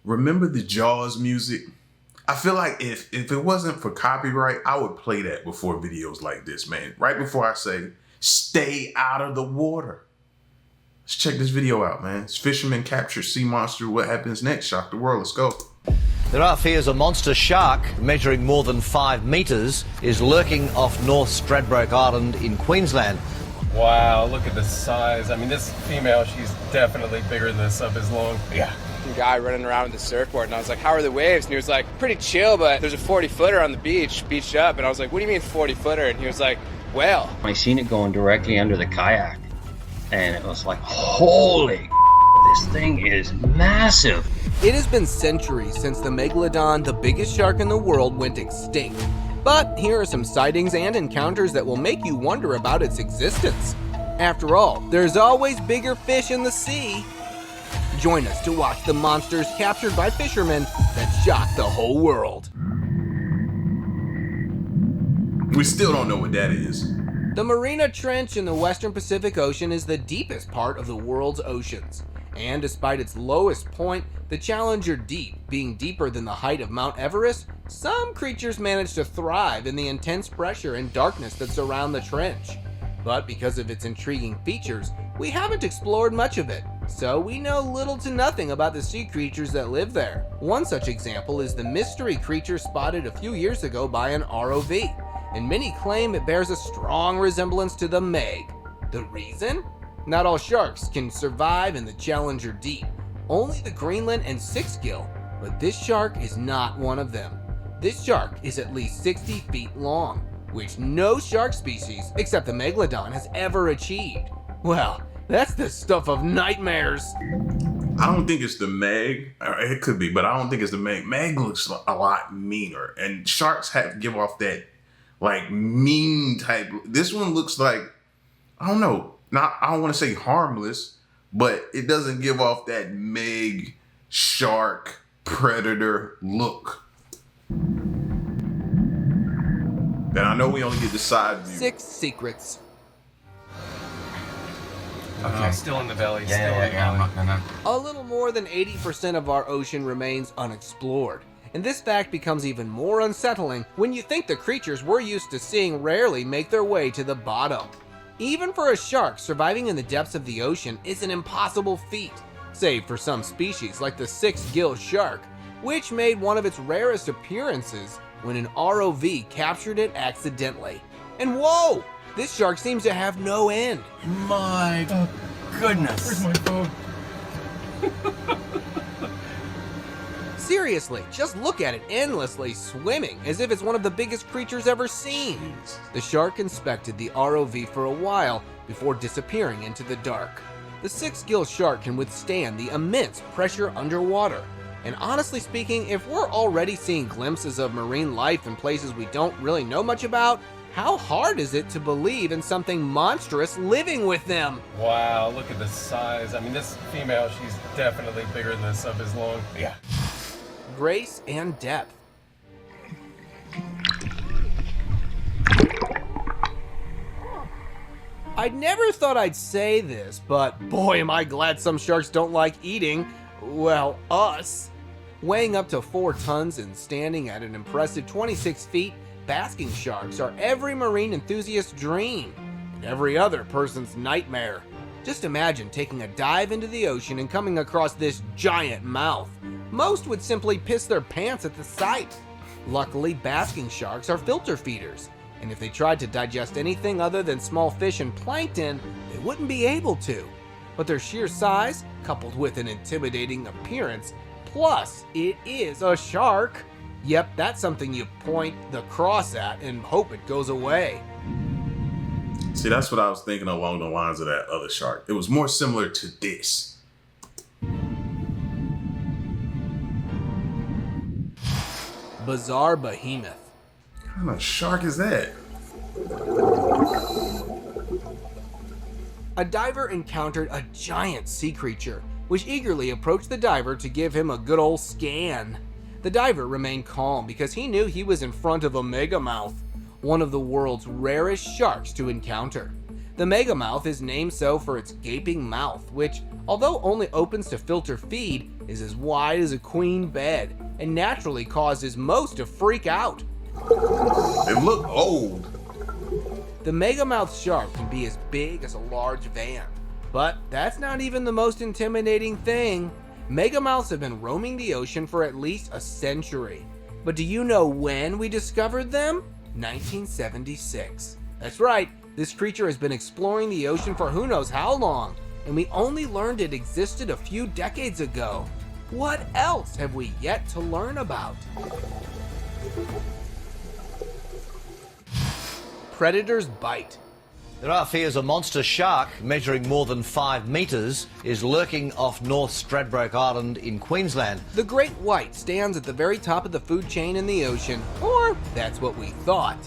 remember the Jaws music? I feel like if it wasn't for copyright, I would play that before videos like this, man. Right before I say, stay out of the water. Let's check this video out, man. It's Fisherman captures sea monster. What happens next? Shock the world. Let's go. There are fears a monster shark measuring more than 5 metres is lurking off North Stradbroke Island in Queensland. Wow, look at the size. I mean, this female, she's definitely bigger than the sub is long. Yeah. Some guy running around with the surfboard, and I was like, how are the waves? And he was like, pretty chill, but there's a 40-footer on the beached up. And I was like, what do you mean 40-footer? And he was like, whale. I seen it going directly under the kayak, and it was like, holy this thing is massive. It has been centuries since the Megalodon, the biggest shark in the world, went extinct. But here are some sightings and encounters that will make you wonder about its existence. After all, there's always bigger fish in the sea. Join us to watch the monsters captured by fishermen that shock the whole world. We still don't know what that is. The Mariana Trench in the Western Pacific Ocean is the deepest part of the world's oceans. And despite its lowest point, the Challenger Deep, being deeper than the height of Mount Everest, some creatures manage to thrive in the intense pressure and darkness that surround the trench. But because of its intriguing features, we haven't explored much of it, so we know little to nothing about the sea creatures that live there. One such example is the mystery creature spotted a few years ago by an ROV, and many claim it bears a strong resemblance to the Meg. The reason? Not all sharks can survive in the Challenger Deep, only the Greenland and six-gill, but this shark is not one of them. This shark is at least 60 feet long, which no shark species except the Megalodon has ever achieved. Well, that's the stuff of nightmares. I don't think it's the Meg. Or it could be, but I don't think it's the Meg. Meg looks a lot meaner, and sharks give off that like mean type. This one looks like, I don't know. I don't want to say harmless, but it doesn't give off that Meg shark predator look. And I know we only get the side view. 6 secrets. Okay, still in the belly. A little more than 80% of our ocean remains unexplored. And this fact becomes even more unsettling when you think the creatures we're used to seeing rarely make their way to the bottom. Even for a shark, surviving in the depths of the ocean is an impossible feat, save for some species like the six-gill shark, which made one of its rarest appearances when an ROV captured it accidentally. And whoa! This shark seems to have no end. My goodness. Where's my phone? Seriously, just look at it endlessly swimming as if it's one of the biggest creatures ever seen. The shark inspected the ROV for a while before disappearing into the dark. The six-gill shark can withstand the immense pressure underwater. And honestly speaking, if we're already seeing glimpses of marine life in places we don't really know much about, how hard is it to believe in something monstrous living with them? Wow, look at the size. I mean, this female, she's definitely bigger than the sub is long. Yeah. Grace and depth. I never thought I'd say this, but boy am I glad some sharks don't like eating, well, us. Weighing up to 4 tons and standing at an impressive 26 feet, basking sharks are every marine enthusiast's dream, and every other person's nightmare. Just imagine taking a dive into the ocean and coming across this giant mouth. Most would simply piss their pants at the sight. Luckily, basking sharks are filter feeders, and if they tried to digest anything other than small fish and plankton, they wouldn't be able to. But their sheer size, coupled with an intimidating appearance, plus it is a shark. Yep, that's something you point the cross at and hope it goes away. See, that's what I was thinking along the lines of that other shark. It was more similar to this. Bizarre behemoth. What kind of shark is that? A diver encountered a giant sea creature, which eagerly approached the diver to give him a good old scan. The diver remained calm because he knew he was in front of a megamouth, one of the world's rarest sharks to encounter. The megamouth is named so for its gaping mouth, which, although only opens to filter feed, is as wide as a queen bed and naturally causes most to freak out. They look old. The megamouth shark can be as big as a large van, but that's not even the most intimidating thing. Megamouths have been roaming the ocean for at least a century. But do you know when we discovered them? 1976. That's right, this creature has been exploring the ocean for who knows how long, and we only learned it existed a few decades ago. What else have we yet to learn about? Predators bite. There are fears a monster shark measuring more than 5 metres is lurking off North Stradbroke Island in Queensland. The great white stands at the very top of the food chain in the ocean, or that's what we thought.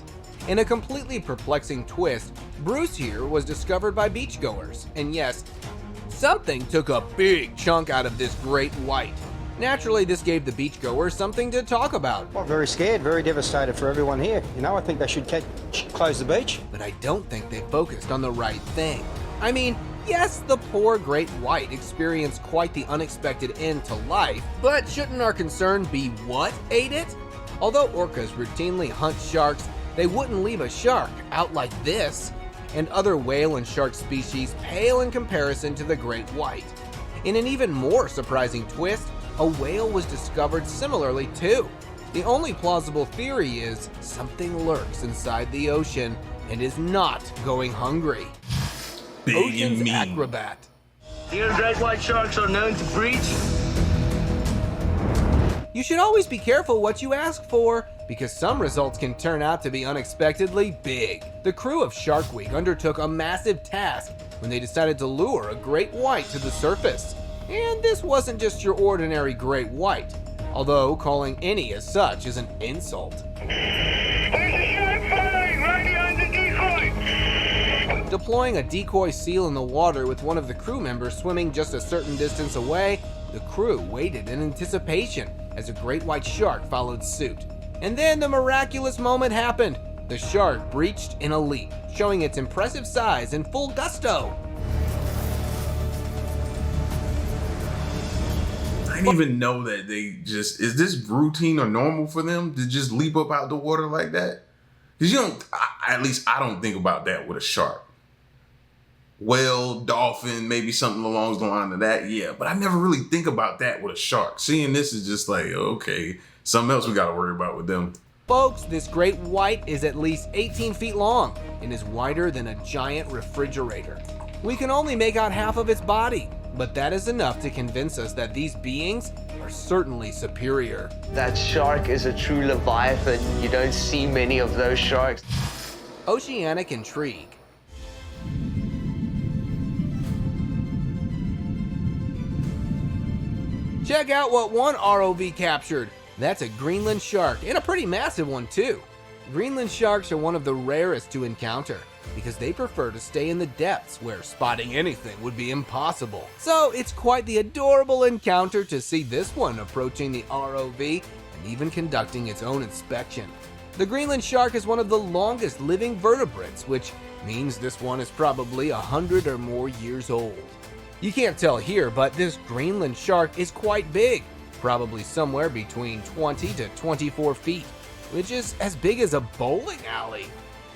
In a completely perplexing twist, Bruce here was discovered by beachgoers, and yes, something took a big chunk out of this great white. Naturally, this gave the beachgoers something to talk about. Well, very scared, very devastated for everyone here. You know, I think they should close the beach. But I don't think they focused on the right thing. I mean, yes, the poor great white experienced quite the unexpected end to life, but shouldn't our concern be what ate it? Although orcas routinely hunt sharks, they wouldn't leave a shark out like this, and other whale and shark species pale in comparison to the great white. In an even more surprising twist, a whale was discovered similarly too. The only plausible theory is something lurks inside the ocean and is not going hungry. Big Ocean's and mean. acrobat. Here, great white sharks are known to breach. You should always be careful what you ask for, because some results can turn out to be unexpectedly big. The crew of Shark Week undertook a massive task when they decided to lure a great white to the surface. And this wasn't just your ordinary great white, although calling any as such is an insult. There's a shark following right behind the decoy. Deploying a decoy seal in the water with one of the crew members swimming just a certain distance away, the crew waited in anticipation as a great white shark followed suit. And then the miraculous moment happened. The shark breached in a leap, showing its impressive size and full gusto. I didn't even know that they just, is this routine or normal for them to just leap up out the water like that? Because you don't, at least I don't think about that with a shark. Whale, dolphin, maybe something along the line of that, yeah. But I never really think about that with a shark. Seeing this is just like, okay, something else we gotta worry about with them. Folks, this great white is at least 18 feet long and is wider than a giant refrigerator. We can only make out half of its body, but that is enough to convince us that these beings are certainly superior. That shark is a true leviathan. You don't see many of those sharks. Oceanic intrigue. Check out what one ROV captured. That's a Greenland shark, and a pretty massive one too. Greenland sharks are one of the rarest to encounter because they prefer to stay in the depths where spotting anything would be impossible. So it's quite the adorable encounter to see this one approaching the ROV and even conducting its own inspection. The Greenland shark is one of the longest living vertebrates, which means this one is probably 100 or more years old. You can't tell here, but this Greenland shark is quite big, probably somewhere between 20 to 24 feet, which is as big as a bowling alley.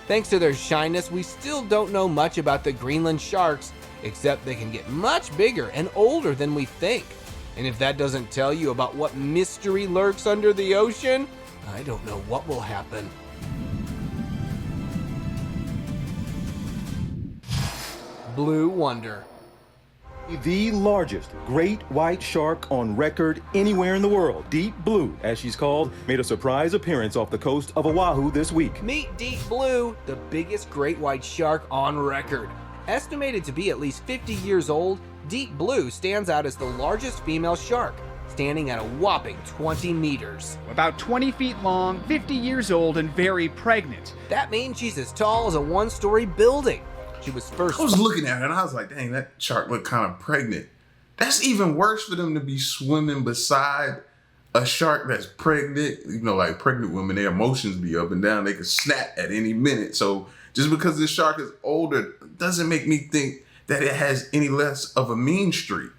Thanks to their shyness, we still don't know much about the Greenland sharks, except they can get much bigger and older than we think. And if that doesn't tell you about what mystery lurks under the ocean, I don't know what will happen. Blue Wonder. The largest great white shark on record anywhere in the world, Deep Blue, as she's called, made a surprise appearance off the coast of Oahu this week. Meet Deep Blue, the biggest great white shark on record. Estimated to be at least 50 years old, Deep Blue stands out as the largest female shark, standing at a whopping 20 meters. About 20 feet long, 50 years old, and very pregnant. That means she's as tall as a one-story building. She was first. I was looking at her and I was like, dang, that shark looked kind of pregnant. That's even worse for them to be swimming beside a shark that's pregnant. You know, like pregnant women, their emotions be up and down. They could snap at any minute. So just because this shark is older doesn't make me think that it has any less of a mean streak.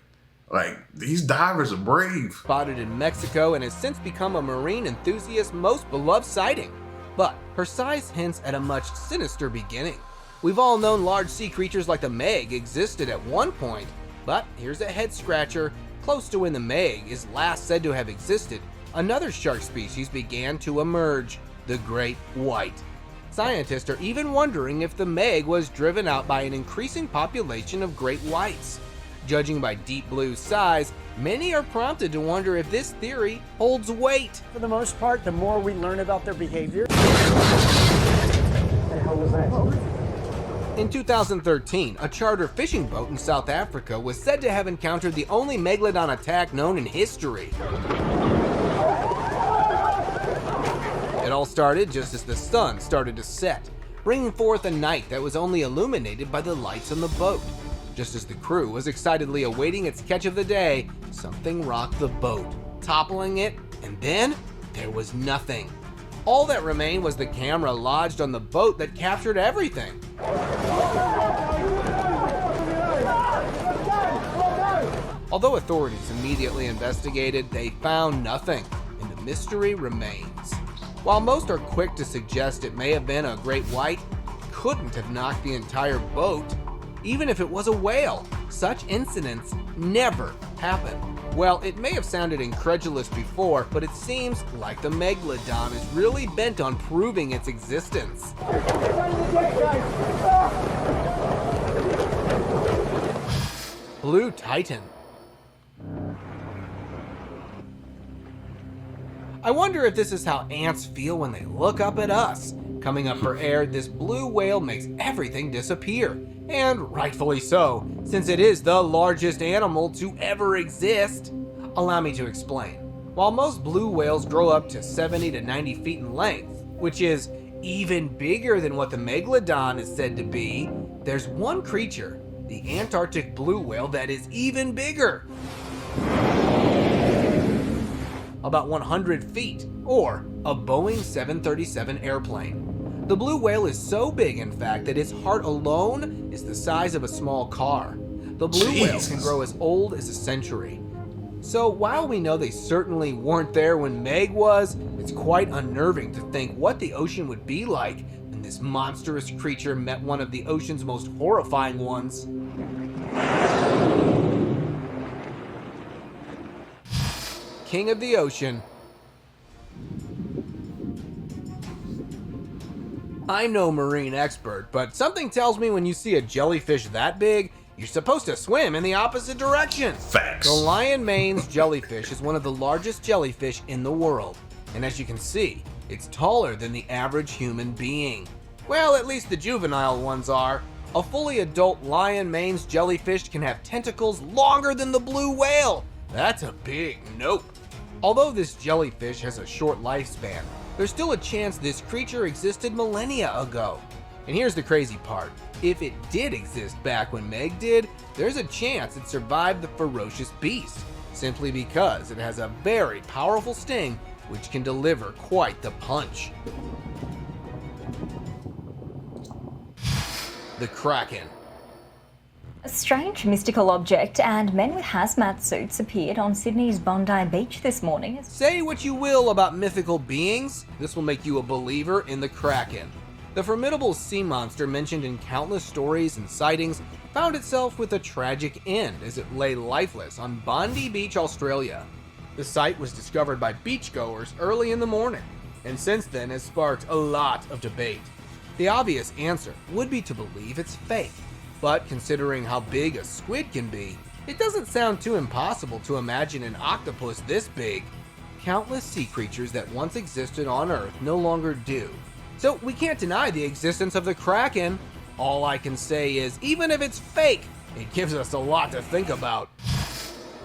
Like, these divers are brave. Spotted in Mexico and has since become a marine enthusiast's most beloved sighting. But her size hints at a much sinister beginning. We've all known large sea creatures like the Meg existed at one point, but here's a head scratcher. Close to when the Meg is last said to have existed, another shark species began to emerge, the great white. Scientists are even wondering if the Meg was driven out by an increasing population of great whites. Judging by Deep Blue's size, many are prompted to wonder if this theory holds weight. For the most part, the more we learn about their behavior. In 2013, a charter fishing boat in South Africa was said to have encountered the only Megalodon attack known in history. It all started just as the sun started to set, bringing forth a night that was only illuminated by the lights on the boat. Just as the crew was excitedly awaiting its catch of the day, something rocked the boat, toppling it, and then there was nothing. All that remained was the camera lodged on the boat that captured everything. Although authorities immediately investigated, they found nothing, and the mystery remains. While most are quick to suggest it may have been a great white, it couldn't have knocked the entire boat. Even if it was a whale, such incidents never happen. Well, it may have sounded incredulous before, but it seems like the Megalodon is really bent on proving its existence. Blue Titan. I wonder if this is how ants feel when they look up at us. Coming up for air, this blue whale makes everything disappear. And rightfully so, since it is the largest animal to ever exist. Allow me to explain. While most blue whales grow up to 70 to 90 feet in length, which is even bigger than what the Megalodon is said to be, there's one creature, the Antarctic blue whale, that is even bigger. About 100 feet, or a Boeing 737 airplane. The blue whale is so big, in fact, that its heart alone is the size of a small car. The blue whale can grow as old as a century. So while we know they certainly weren't there when Meg was, it's quite unnerving to think what the ocean would be like when this monstrous creature met one of the ocean's most horrifying ones. King of the ocean. I'm no marine expert, but something tells me when you see a jellyfish that big, you're supposed to swim in the opposite direction. Facts. The lion mane's jellyfish is one of the largest jellyfish in the world, and as you can see, it's taller than the average human being. Well, at least the juvenile ones are. A fully adult lion mane's jellyfish can have tentacles longer than the blue whale. That's a big nope. Although this jellyfish has a short lifespan, there's still a chance this creature existed millennia ago. And here's the crazy part. If it did exist back when Meg did, there's a chance it survived the ferocious beast, simply because it has a very powerful sting which can deliver quite the punch. The Kraken. A strange mystical object and men with hazmat suits appeared on Sydney's Bondi Beach this morning. Say what you will about mythical beings, this will make you a believer in the Kraken. The formidable sea monster mentioned in countless stories and sightings found itself with a tragic end as it lay lifeless on Bondi Beach, Australia. The sight was discovered by beachgoers early in the morning, and since then has sparked a lot of debate. The obvious answer would be to believe it's fake. But considering how big a squid can be, it doesn't sound too impossible to imagine an octopus this big. Countless sea creatures that once existed on Earth no longer do. So we can't deny the existence of the Kraken. All I can say is, even if it's fake, it gives us a lot to think about.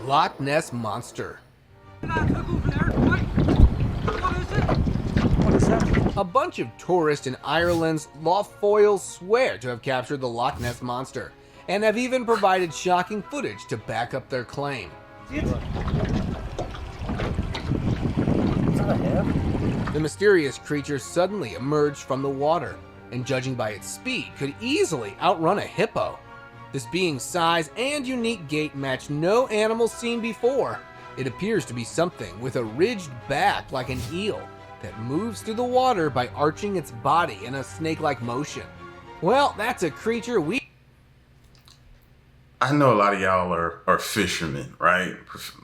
Loch Ness Monster. A bunch of tourists in Ireland's Loch swear to have captured the Loch Ness Monster, and have even provided shocking footage to back up their claim. The mysterious creature suddenly emerged from the water, and judging by its speed, could easily outrun a hippo. This being's size and unique gait match no animal seen before. It appears to be something with a ridged back like an eel that moves through the water by arching its body in a snake-like motion. Well, that's a creature I know a lot of y'all are fishermen, right?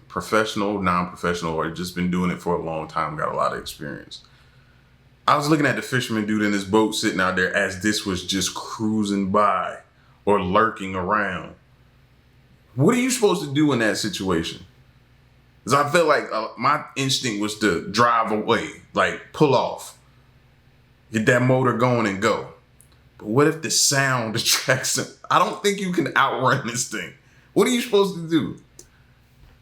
Professional, non-professional, or just been doing it for a long time, got a lot of experience. I was looking at the fisherman dude in his boat sitting out there as this was just cruising by or lurking around. What are you supposed to do in that situation? Because I felt like my instinct was to drive away, like pull off, get that motor going and go. But what if the sound attracts him? I don't think you can outrun this thing. What are you supposed to do?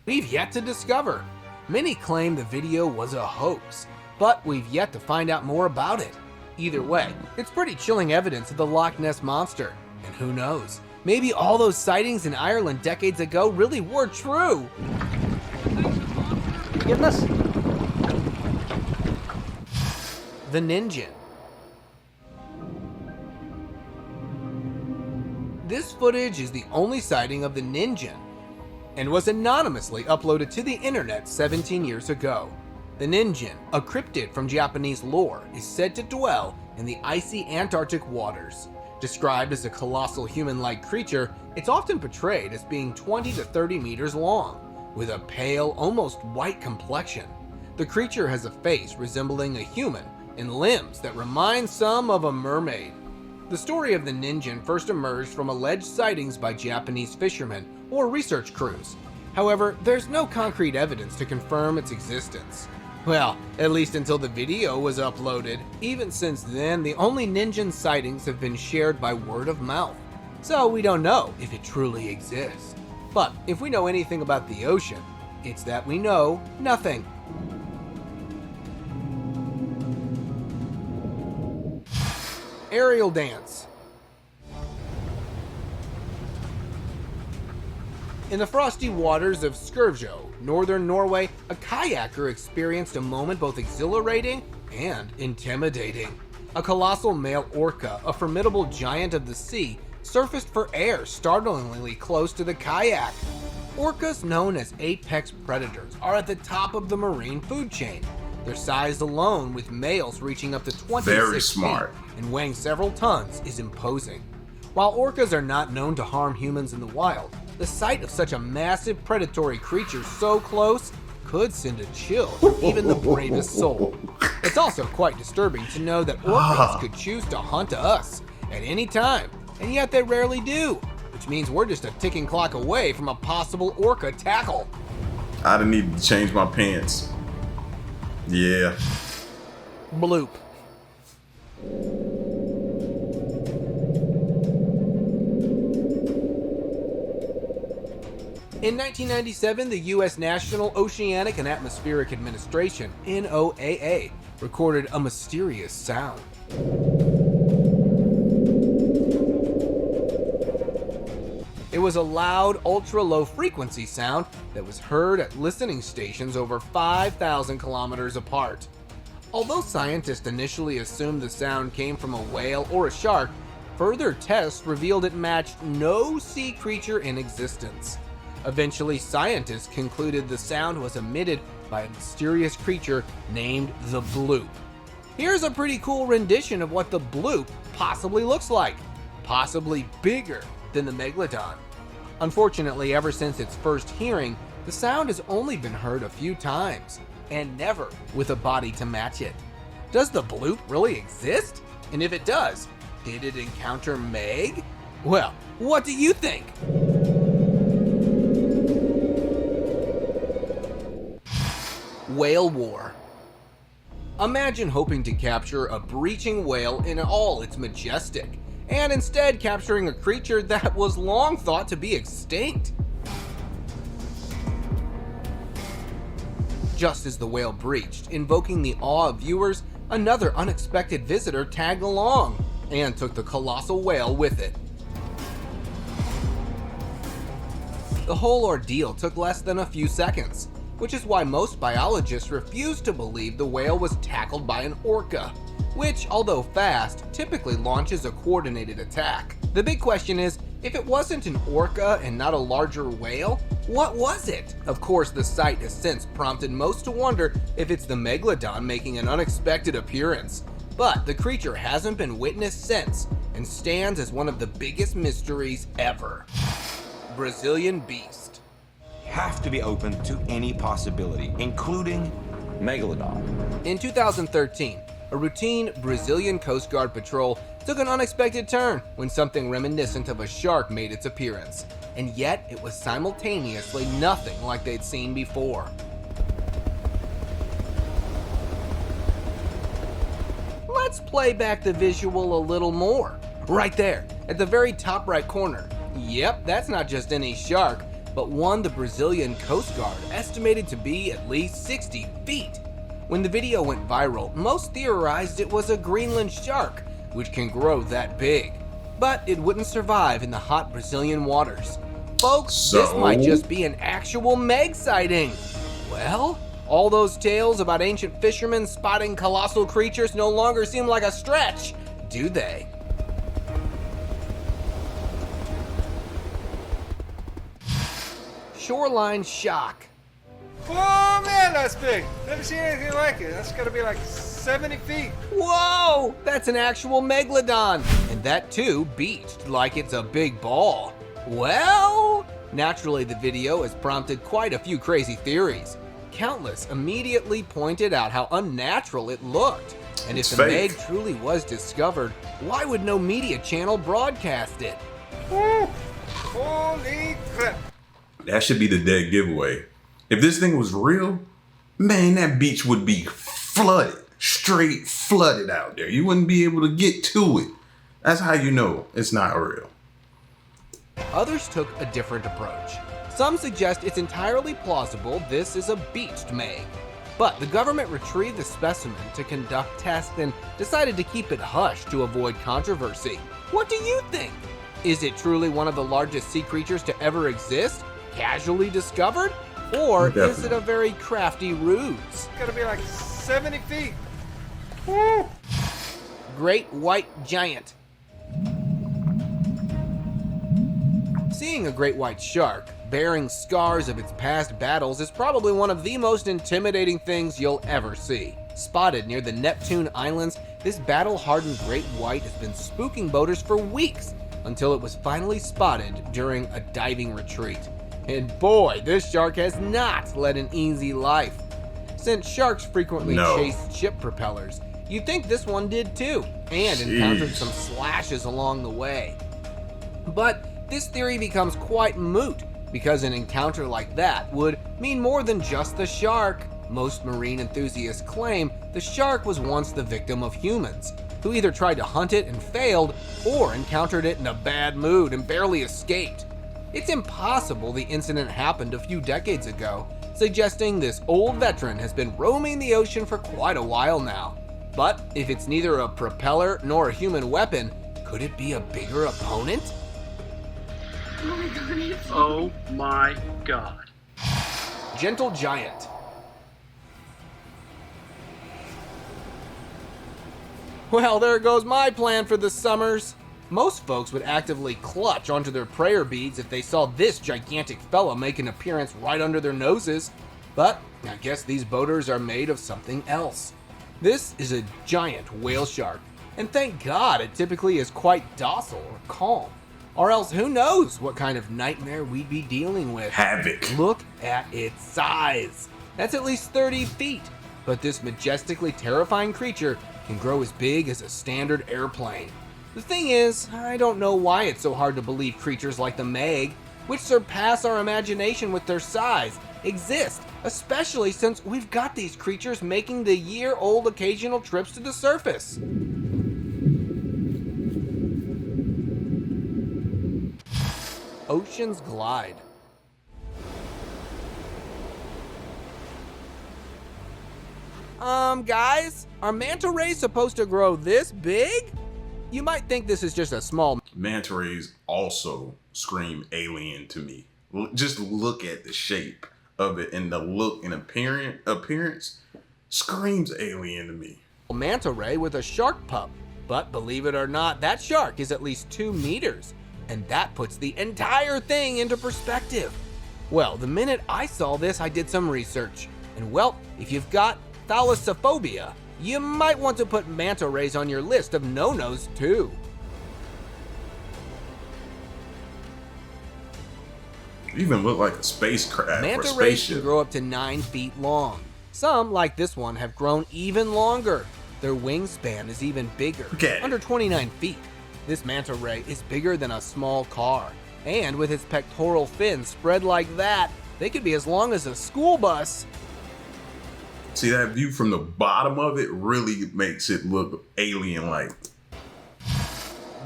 we've yet to discover. Many claim the video was a hoax, but we've yet to find out more about it. Either way, it's pretty chilling evidence of the Loch Ness Monster. And who knows, maybe all those sightings in Ireland decades ago really were true. Goodness. The Ninja. This footage is the only sighting of the Ninja and was anonymously uploaded to the internet 17 years ago. The Ninja, a cryptid from Japanese lore, is said to dwell in the icy Antarctic waters. Described as a colossal human-like creature, it's often portrayed as being 20 to 30 meters long, with a pale, almost white complexion. The creature has a face resembling a human and limbs that remind some of a mermaid. The story of the Ninja first emerged from alleged sightings by Japanese fishermen or research crews. However, there's no concrete evidence to confirm its existence. Well, at least until the video was uploaded. Even since then, the only Ninja sightings have been shared by word of mouth. So we don't know if it truly exists. But if we know anything about the ocean, it's that we know nothing. Aerial dance. In the frosty waters of Skrvjo, northern Norway, a kayaker experienced a moment both exhilarating and intimidating. A colossal male orca, a formidable giant of the sea, surfaced for air startlingly close to the kayak. Orcas, known as apex predators, are at the top of the marine food chain. Their size alone, with males reaching up to 26 feet and weighing several tons, is imposing. While orcas are not known to harm humans in the wild, the sight of such a massive predatory creature so close could send a chill to even the bravest soul. It's also quite disturbing to know that orcas could choose to hunt us at any time, and yet they rarely do, which means we're just a ticking clock away from a possible orca tackle. I'd need to change my pants. Yeah. Bloop. In 1997, the U.S. National Oceanic and Atmospheric Administration, NOAA, recorded a mysterious sound. It was a loud, ultra-low frequency sound that was heard at listening stations over 5,000 kilometers apart. Although scientists initially assumed the sound came from a whale or a shark, further tests revealed it matched no sea creature in existence. Eventually, scientists concluded the sound was emitted by a mysterious creature named the Bloop. Here's a pretty cool rendition of what the Bloop possibly looks like, possibly bigger than the Megalodon. Unfortunately, ever since its first hearing, the sound has only been heard a few times, and never with a body to match it. Does the Bloop really exist? And if it does, did it encounter Meg? Well, what do you think? Whale War. Imagine hoping to capture a breaching whale in all its majestic, and instead capturing a creature that was long thought to be extinct. Just as the whale breached, invoking the awe of viewers, another unexpected visitor tagged along and took the colossal whale with it. The whole ordeal took less than a few seconds, which is why most biologists refuse to believe the whale was tackled by an orca, which, although fast, typically launches a coordinated attack. The big question is, If it wasn't an orca and not a larger whale, what was it? Of course, the sight has since prompted most to wonder if it's the Megalodon making an unexpected appearance. But the creature hasn't been witnessed since and stands as one of the biggest mysteries ever. Brazilian Beast. Have to be open to any possibility, including Megalodon. In 2013, a routine Brazilian Coast Guard patrol took an unexpected turn when something reminiscent of a shark made its appearance, and yet it was simultaneously nothing like they'd seen before. Let's play back the visual a little more. Right there, at the very top right corner. Yep, that's not just any shark, but one the Brazilian Coast Guard estimated to be at least 60 feet. When the video went viral, most theorized it was a Greenland shark, which can grow that big. But it wouldn't survive in the hot Brazilian waters. Folks, this might just be an actual Meg sighting. Well, all those tales about ancient fishermen spotting colossal creatures no longer seem like a stretch, do they? Shoreline Shock. Oh man, that's big. Never seen anything like it. That's gotta be like 70 feet. Whoa, that's an actual Megalodon. And that too beached like it's a big ball. Well, naturally the video has prompted quite a few crazy theories. Countless immediately pointed out how unnatural it looked. And if the Meg truly was discovered, why would no media channel broadcast it? Woo. Holy crap. That should be the dead giveaway. If this thing was real, man, that beach would be flooded, straight flooded out there. You wouldn't be able to get to it. That's how you know it's not real. Others took a different approach. Some suggest it's entirely plausible this is a beached Meg. But the government retrieved the specimen to conduct tests and decided to keep it hush to avoid controversy. What do you think? Is it truly one of the largest sea creatures to ever exist, casually discovered? Or is it a very crafty ruse? It's gotta be like 70 feet. Woo. Great white giant. Seeing a great white shark bearing scars of its past battles is probably one of the most intimidating things you'll ever see. Spotted near the Neptune Islands, this battle-hardened great white has been spooking boaters for weeks until it was finally spotted during a diving retreat. And boy, this shark has not led an easy life. Since sharks frequently chase ship propellers, you'd think this one did too, and encountered some slashes along the way. But this theory becomes quite moot, because an encounter like that would mean more than just the shark. Most marine enthusiasts claim the shark was once the victim of humans, who either tried to hunt it and failed, or encountered it in a bad mood and barely escaped. It's impossible the incident happened a few decades ago, suggesting this old veteran has been roaming the ocean for quite a while now. But if it's neither a propeller nor a human weapon, could it be a bigger opponent? Oh my god. Gentle giant. Well, there goes my plan for the summers. Most folks would actively clutch onto their prayer beads if they saw this gigantic fella make an appearance right under their noses. But I guess these boaters are made of something else. This is a giant whale shark, and thank God it typically is quite docile or calm. Or else who knows what kind of nightmare we'd be dealing with. Havoc. Look at its size. That's at least 30 feet. But this majestically terrifying creature can grow as big as a standard airplane. The thing is, I don't know why it's so hard to believe creatures like the Meg, which surpass our imagination with their size, exist, especially since we've got these creatures making the year-old occasional trips to the surface. Oceans Glide. Guys, are Manta Rays supposed to grow this big? You might think this is just a small... Manta Rays also scream alien to me. Just look at the shape of it, and the look and appearance screams alien to me. Manta Ray with a shark pup. But believe it or not, that shark is at least 2 meters. and that puts the entire thing into perspective. Well, the minute I saw this, I did some research, and well, if you've got thalassophobia, you might want to put manta rays on your list of no-nos too. Even look like a spacecraft. Manta or rays spaceship. can grow up to 9 feet long. Some, like this one, have grown even longer. Their wingspan is even bigger, under 29 feet. This manta ray is bigger than a small car, and with its pectoral fins spread like that, they could be as long as a school bus. See, that view from the bottom of it really makes it look alien-like.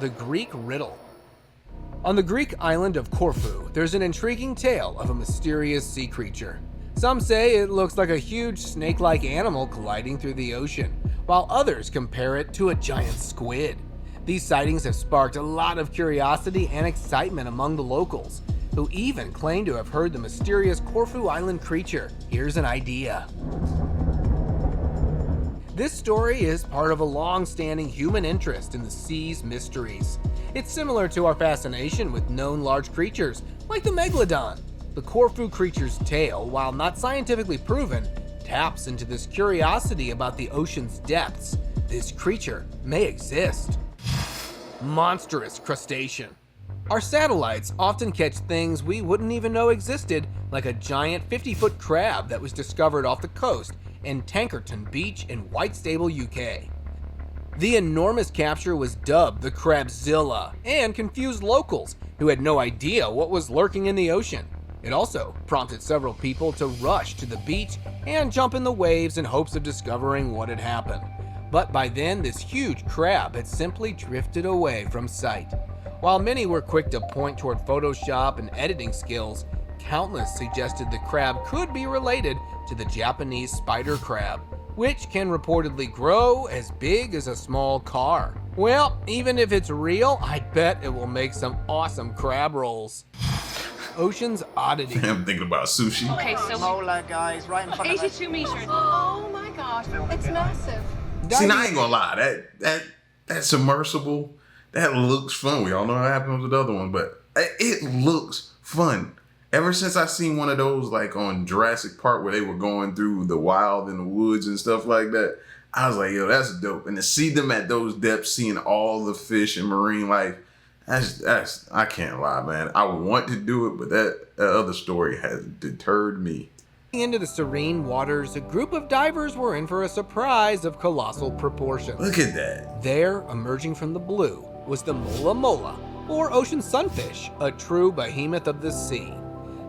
The Greek riddle. On the Greek island of Corfu, there's an intriguing tale of a mysterious sea creature. Some say it looks like a huge snake-like animal colliding through the ocean, while others compare it to a giant squid. These sightings have sparked a lot of curiosity and excitement among the locals, who even claim to have heard the mysterious Corfu Island creature. Here's an idea. This story is part of a long-standing human interest in the sea's mysteries. It's similar to our fascination with known large creatures, like the Megalodon. The Corfu creature's tale, while not scientifically proven, taps into this curiosity about the ocean's depths. This creature may exist. Monsterous Crustation. Our satellites often catch things we wouldn't even know existed, like a giant 50-foot crab that was discovered off the coast in Tankerton Beach in Whitstable, UK. The enormous capture was dubbed the Crabzilla and confused locals who had no idea what was lurking in the ocean. It also prompted several people to rush to the beach and jump in the waves in hopes of discovering what had happened. But by then, this huge crab had simply drifted away from sight. While many were quick to point toward Photoshop and editing skills, countless suggested the crab could be related to the Japanese spider crab, which can reportedly grow as big as a small car. Well, even if it's real, I bet it will make some awesome crab rolls. Ocean's Oddity. I'm thinking about sushi. Okay, so molar, guys, right in front of us. 82 meters. Oh my gosh, it's massive. See, now I ain't gonna lie, that submersible, that looks fun. We all know what happened with the other one, but it looks fun. Ever since I seen one of those like on Jurassic Park where they were going through the wild in the woods and stuff like that, I was like, yo, that's dope. And to see them at those depths, seeing all the fish and marine life, that's I can't lie, man. I would want to do it, but that other story has deterred me. Into the serene waters, a group of divers were in for a surprise of colossal proportions. Look at that. There, emerging from the blue, was the mola mola, or ocean sunfish, a true behemoth of the sea.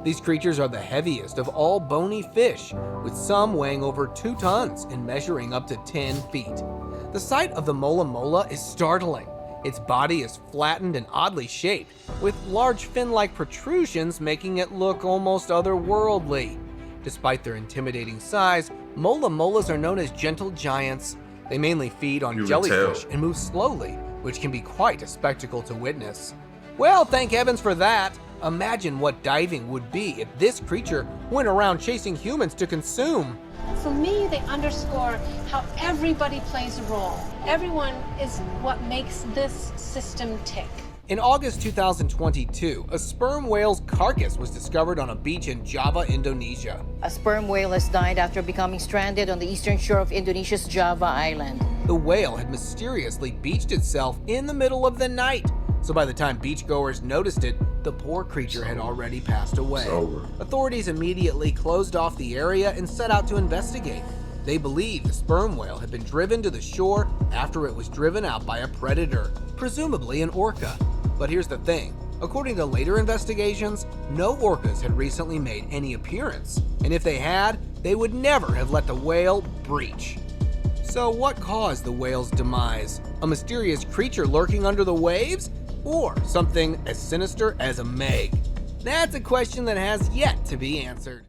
These creatures are the heaviest of all bony fish, with some weighing over 2 tons and measuring up to 10 feet. The sight of the mola mola is startling. Its body is flattened and oddly shaped, with large fin-like protrusions making it look almost otherworldly. Despite their intimidating size, mola molas are known as gentle giants. They mainly feed on jellyfish and move slowly, which can be quite a spectacle to witness. Well, thank heavens for that. Imagine what diving would be if this creature went around chasing humans to consume. For me, they underscore how everybody plays a role. Everyone is what makes this system tick. In August 2022, a sperm whale's carcass was discovered on a beach in Java, Indonesia. A sperm whale has died after becoming stranded on the eastern shore of Indonesia's Java island. The whale had mysteriously beached itself in the middle of the night, so by the time beachgoers noticed it, the poor creature had already passed away. Authorities immediately closed off the area and set out to investigate. They believe the sperm whale had been driven to the shore after it was driven out by a predator, presumably an orca. But here's the thing, according to later investigations, no orcas had recently made any appearance, and if they had, they would never have let the whale breach. So what caused the whale's demise? A mysterious creature lurking under the waves? Or something as sinister as a Meg? That's a question that has yet to be answered.